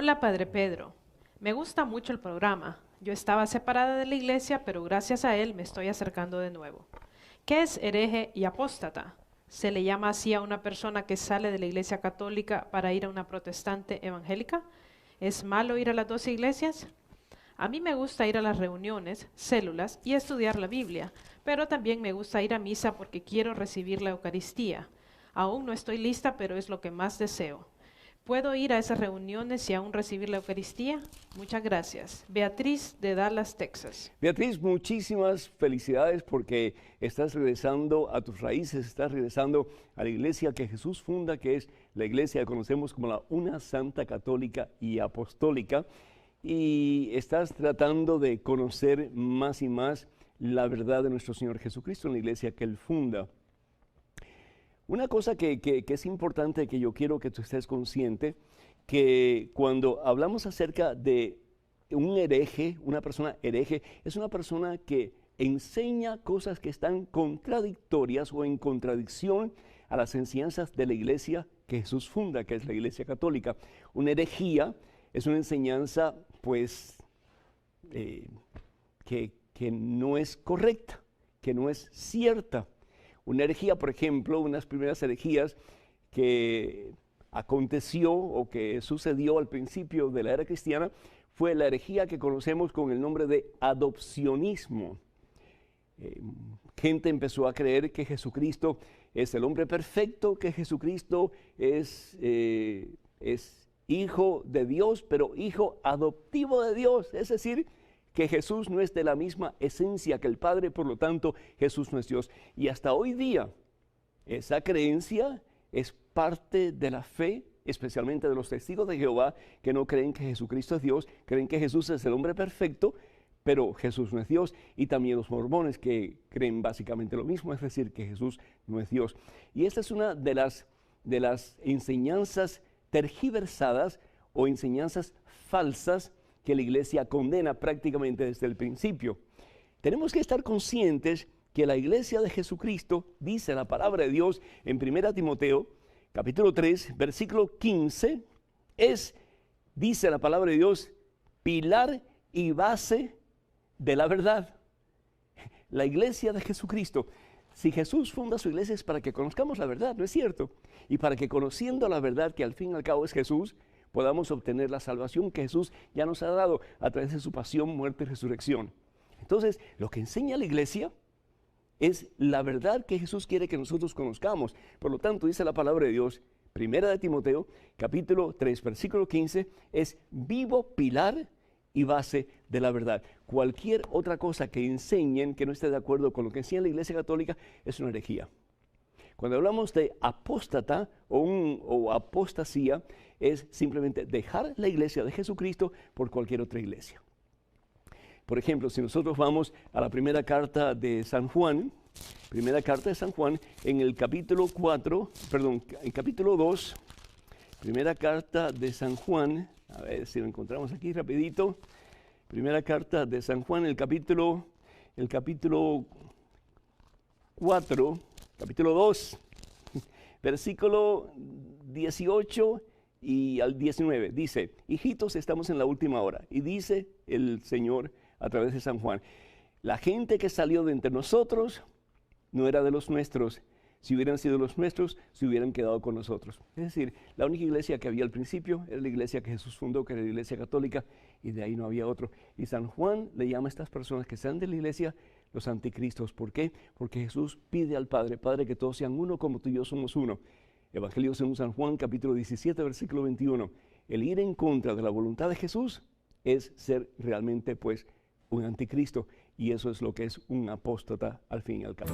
Hola, Padre Pedro. Me gusta mucho el programa. Yo estaba separada de la iglesia, pero gracias a él me estoy acercando de nuevo. ¿Qué es hereje y apóstata? ¿Se le llama así a una persona que sale de la iglesia católica para ir a una protestante evangélica? ¿Es malo ir a las dos iglesias? A mí me gusta ir a las reuniones, células y estudiar la Biblia, pero también me gusta ir a misa porque quiero recibir la Eucaristía. Aún no estoy lista, pero es lo que más deseo. ¿Puedo ir a esas reuniones y aún recibir la Eucaristía? Muchas gracias. Beatriz de Dallas, Texas. Beatriz, muchísimas felicidades porque estás regresando a tus raíces, estás regresando a la iglesia que Jesús funda, que es la iglesia que conocemos como la Una Santa Católica y Apostólica, y estás tratando de conocer más y más la verdad de nuestro Señor Jesucristo en la iglesia que Él funda. Una cosa que es importante, que yo quiero que tú estés consciente, que cuando hablamos acerca de un hereje, una persona hereje, es una persona que enseña cosas que están contradictorias o en contradicción a las enseñanzas de la iglesia que Jesús funda, que es la iglesia católica. Una herejía es una enseñanza, pues, que no es correcta, que no es cierta. Una herejía, por ejemplo, unas primeras herejías que aconteció o que sucedió al principio de la era cristiana fue la herejía que conocemos con el nombre de adopcionismo. Gente empezó a creer que Jesucristo es el hombre perfecto, que Jesucristo es hijo de Dios, pero hijo adoptivo de Dios, es decir, que Jesús no es de la misma esencia que el Padre, por lo tanto, Jesús no es Dios. Y hasta hoy día, esa creencia es parte de la fe, especialmente de los testigos de Jehová, que no creen que Jesucristo es Dios, creen que Jesús es el hombre perfecto, pero Jesús no es Dios. Y también los mormones, que creen básicamente lo mismo, es decir, que Jesús no es Dios. Y esta es una de las enseñanzas tergiversadas o enseñanzas falsas que la iglesia condena prácticamente desde el principio. Tenemos que estar conscientes que la iglesia de Jesucristo, dice la palabra de Dios en 1 Timoteo, capítulo 3, versículo 15, dice la palabra de Dios, pilar y base de la verdad. La iglesia de Jesucristo, si Jesús funda su iglesia es para que conozcamos la verdad, ¿no es cierto? Y para que conociendo la verdad, que al fin y al cabo es Jesús, podamos obtener la salvación que Jesús ya nos ha dado a través de su pasión, muerte y resurrección. Entonces, lo que enseña la iglesia es la verdad que Jesús quiere que nosotros conozcamos. Por lo tanto, dice la palabra de Dios, 1 Timoteo, capítulo 3, versículo 15, es vivo pilar y base de la verdad. Cualquier otra cosa que enseñen que no esté de acuerdo con lo que enseña la iglesia católica es una herejía. Cuando hablamos de apóstata o apostasía, es simplemente dejar la iglesia de Jesucristo por cualquier otra iglesia. Por ejemplo, si nosotros vamos a la primera carta de San Juan, en el capítulo 2, primera carta de San Juan, a ver si lo encontramos aquí rapidito, primera carta de San Juan, el capítulo 4, capítulo 2, versículo 18 y al 19, dice, hijitos, estamos en la última hora, y dice el Señor a través de San Juan, la gente que salió de entre nosotros no era de los nuestros, si hubieran sido los nuestros, se hubieran quedado con nosotros. Es decir, la única iglesia que había al principio era la iglesia que Jesús fundó, que era la iglesia católica, y de ahí no había otro. Y San Juan le llama a estas personas que sean de la iglesia los anticristos. ¿Por qué? Porque Jesús pide al Padre, Padre, que todos sean uno como tú y yo somos uno. Evangelio según San Juan, capítulo 17, versículo 21. El ir en contra de la voluntad de Jesús es ser realmente, pues, un anticristo. Y eso es lo que es un apóstata al fin y al cabo.